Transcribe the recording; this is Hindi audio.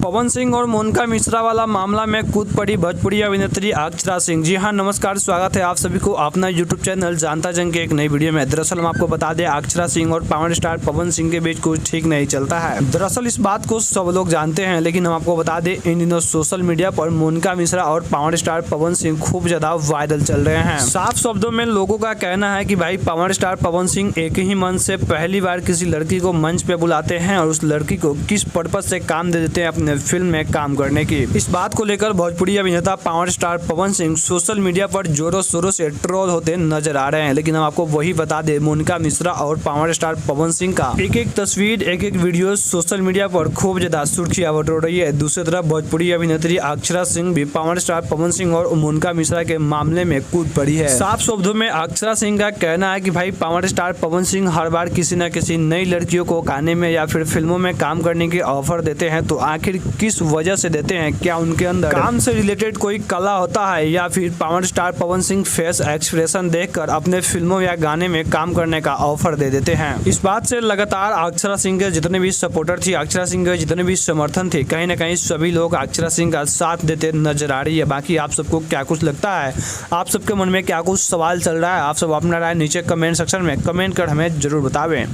पवन सिंह और मोनिका मिश्रा वाला मामला में कूद पड़ी भोजपुरी अभिनेत्री अक्षरा सिंह। जी हाँ, नमस्कार, स्वागत है आप सभी को अपना यूट्यूब चैनल जानता जंग के एक नई वीडियो में। दरअसल हम आपको बता दें, अक्षरा सिंह और पावर स्टार पवन सिंह के बीच कुछ ठीक नहीं चलता है। दरअसल इस बात को सब लोग जानते हैं, लेकिन हम आपको बता दें, इन दिनों सोशल मीडिया पर मोनिका मिश्रा और पावर स्टार पवन सिंह खूब ज्यादा वायरल चल रहे हैं। साफ शब्दों में लोगों का कहना है कि भाई पावर स्टार पवन सिंह एक ही मन से पहली बार किसी लड़की को मंच पे बुलाते हैं और उस लड़की को किस पर्पज से काम दे देते हैं अपने फिल्म में काम करने की। इस बात को लेकर भोजपुरी अभिनेता power star Pawan Singh social media पर जोरों शोरों से ट्रोल होते नजर आ रहे हैं। लेकिन हम आपको वही बता दें, मोनिका मिश्रा और पावर स्टार पवन सिंह का एक एक तस्वीर, एक एक वीडियो सोशल मीडिया पर खूब ज्यादा सुर्खियां बटोर रही है। दूसरी तरफ भोजपुरी अभिनेत्री अक्षरा सिंह भी पावर स्टार पवन सिंह और मोनिका मिश्रा के मामले में कूद पड़ी है। साफ शब्दों में अक्षरा सिंह का कहना है कि भाई पावर स्टार पवन सिंह हर बार किसी न किसी नई लड़कियों को गाने में या फिर फिल्मों में काम करने की ऑफर देते हैं, तो आखिर किस वजह से देते हैं? क्या उनके अंदर काम से रिलेटेड कोई कला होता है या फिर power star Pawan Singh face expression देखकर अपने फिल्मों या गाने में काम करने का ऑफर दे देते हैं? इस बात से लगातार अक्षरा सिंह के जितने भी सपोर्टर थी, अक्षरा सिंह के जितने भी समर्थन थे, कहीं ना कहीं सभी लोग अक्षरा सिंह का साथ देते नजर आ रही है। बाकी आप सबको क्या कुछ लगता है? आप सबके मन में क्या कुछ सवाल चल रहा है? आप सब अपना राय नीचे कमेंट सेक्शन में कमेंट कर हमें जरूर बतावें।